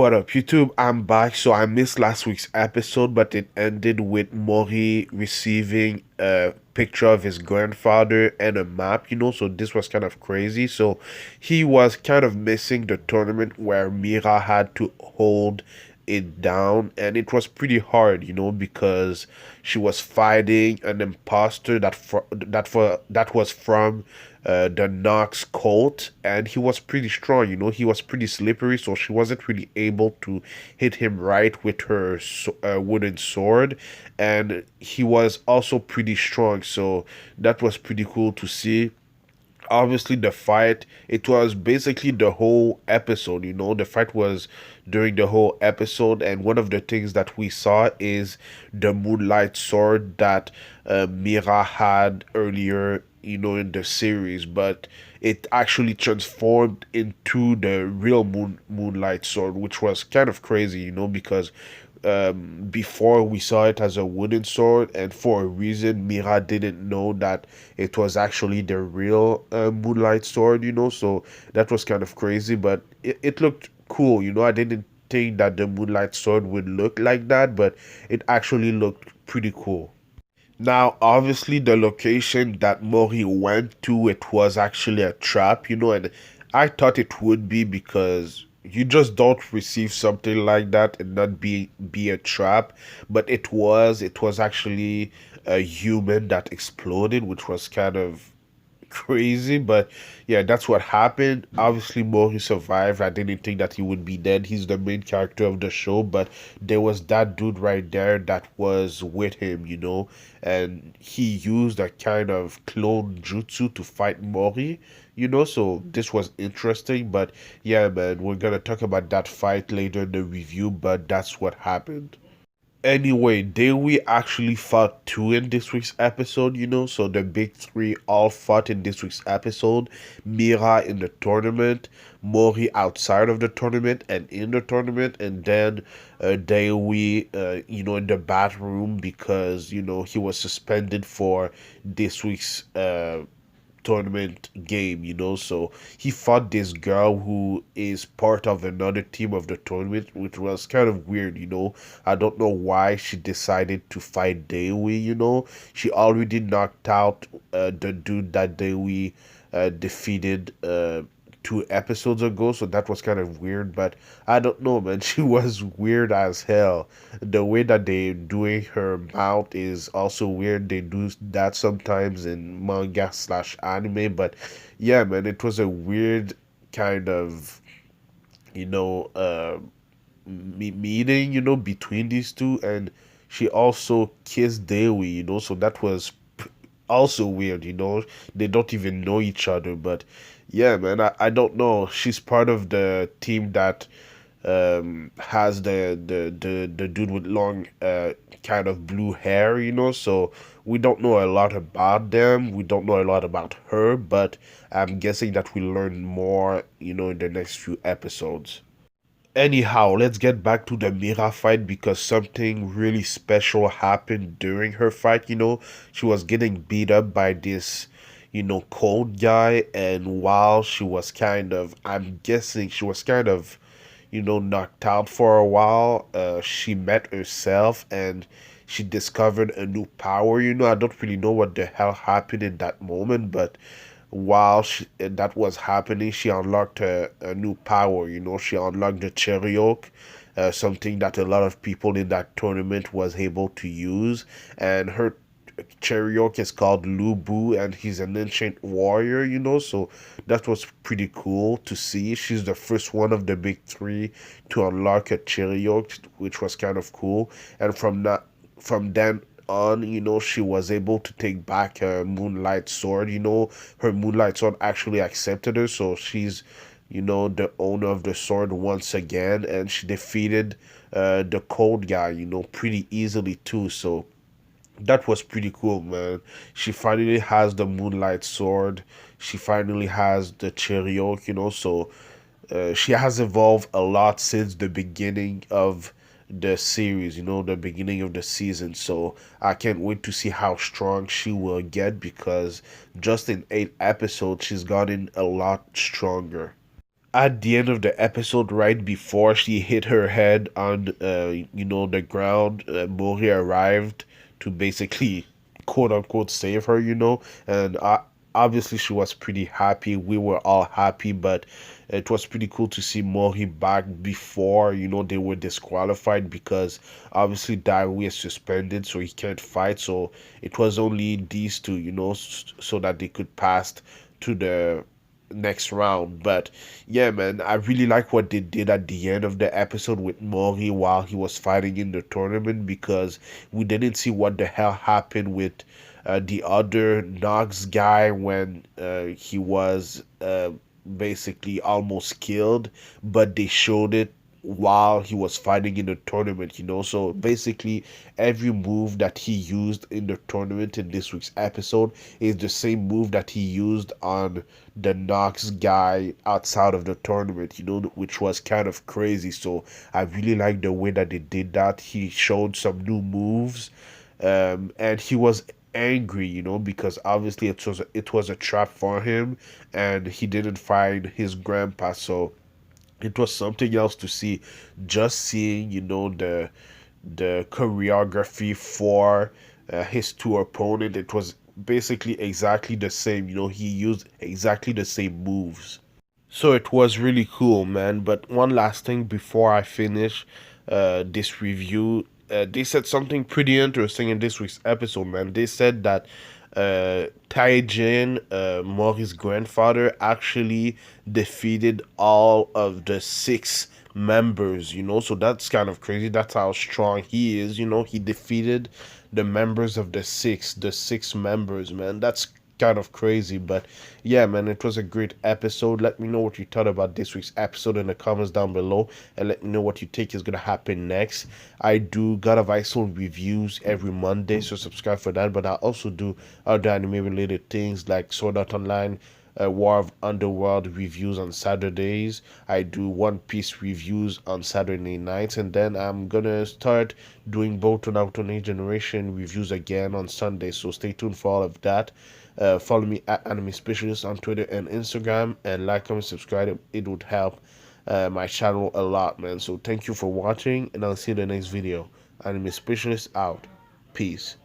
What up, YouTube? I'm back. So I missed last week's episode, but it ended with Mori receiving a picture of his grandfather and a map, so this was kind of crazy. So he was kind of missing the tournament where Mira had to hold it down, and it was pretty hard, because she was fighting an imposter that was from the Knox cult, and he was pretty strong. He was pretty slippery, so she wasn't really able to hit him right with her wooden sword, and he was also pretty strong. So that was pretty cool to see. Obviously, the fight, it was basically the whole episode. The fight was during the whole episode, and one of the things that we saw is the Moonlight sword that Mira had earlier, in the series, but it actually transformed into the real Moonlight sword, which was kind of crazy, because before we saw it as a wooden sword, and for a reason Mira didn't know that it was actually the real Moonlight sword, so that was kind of crazy, but it looked cool. I didn't think that the Moonlight sword would look like that, but it actually looked pretty cool. Now, obviously, the location that Mori went to, it was actually a trap, and I thought it would be, because you just don't receive something like that and not be a trap. But it was actually a human that exploded, which was kind of crazy, but yeah, that's what happened. Obviously, Mori survived. I didn't think that he would be dead. He's the main character of the show, but there was that dude right there that was with him, and he used a kind of clone jutsu to fight Mori, so this was interesting. But yeah, man, we're gonna talk about that fight later in the review, but that's what happened. Anyway, we actually fought two in this week's episode, so the big three all fought in this week's episode. Mira in the tournament, Mori outside of the tournament and in the tournament, and then Dewi, in the bathroom, because, he was suspended for this week's tournament game, so he fought this girl who is part of another team of the tournament, which was kind of weird. I don't know why she decided to fight Dewi. She already knocked out the dude that Dewi defeated 2 episodes ago, so that was kind of weird. But I don't know, man. She was weird as hell. The way that they doing her mouth is also weird. They do that sometimes in manga slash anime, but yeah, man, it was a weird kind of, you know uh meeting, between these two, and she also kissed Dewi, so that was also weird. They don't even know each other, but yeah, man, I don't know. She's part of the team that has the dude with long kind of blue hair, so we don't know a lot about them. We don't know a lot about her, but I'm guessing that we'll learn more, in the next few episodes. Anyhow, let's get back to the Mira fight, because something really special happened during her fight. She was getting beat up by this, cold guy, and while she was kind of, I'm guessing she was kind of, knocked out for a while, she met herself and she discovered a new power. I don't really know what the hell happened in that moment, but while that was happening, she unlocked a new power. She unlocked the Chariot, something that a lot of people in that tournament was able to use. And her Chariot is called Lubu, and he's an ancient warrior, so that was pretty cool to see. She's the first one of the big three to unlock a Chariot, which was kind of cool. And from then on, she was able to take back her Moonlight sword. Her Moonlight sword actually accepted her, so she's, the owner of the sword once again, and she defeated the cold guy, pretty easily too. So that was pretty cool, man. She finally has the Moonlight sword. She finally has the Chariot, so she has evolved a lot since the beginning of the series, the beginning of the season. So I can't wait to see how strong she will get, because just in 8 episodes, she's gotten a lot stronger. at the end of the episode, right before she hit her head on, the ground, Mori arrived to basically, quote unquote, save her, and obviously she was pretty happy. We were all happy, but it was pretty cool to see Mori back before, they were disqualified because obviously Darui is suspended, so he can't fight. So it was only these two, so that they could pass to the next round. But yeah, man, I really like what they did at the end of the episode with Mori while he was fighting in the tournament, because we didn't see what the hell happened with the other Nox guy when he was basically almost killed, but they showed it while he was fighting in the tournament, So basically, every move that he used in the tournament in this week's episode is the same move that he used on the Nox guy outside of the tournament, which was kind of crazy. So I really like the way that they did that. He showed some new moves, and he was angry, because obviously it was a trap for him, and he didn't find his grandpa. So it was something else to see, just seeing the choreography for his two opponent. It was basically exactly the same. He used exactly the same moves. So it was really cool, man. But one last thing before I finish this review, they said something pretty interesting in this week's episode, man. They said that Taijin, Mori's grandfather, actually defeated all of the six members, So that's kind of crazy. That's how strong he is, He defeated the six members, man. That's kind of crazy. But yeah, man, it was a great episode. Let me know what you thought about this week's episode in the comments down below, and let me know what you think is gonna happen next. I do God of Highschool reviews every Monday, so subscribe for that. But I also do other anime related things like Sword Art Online, War of Underworld reviews on Saturdays. I do One Piece reviews on Saturday nights, and then I'm gonna start doing Boruto Naruto Next Generation reviews again on Sunday. So stay tuned for all of that. Follow me at Anime Specialist on Twitter and Instagram, and like, comment, subscribe. It would help my channel a lot, man. So thank you for watching, and I'll see you in the next video. Anime Specialist out. Peace.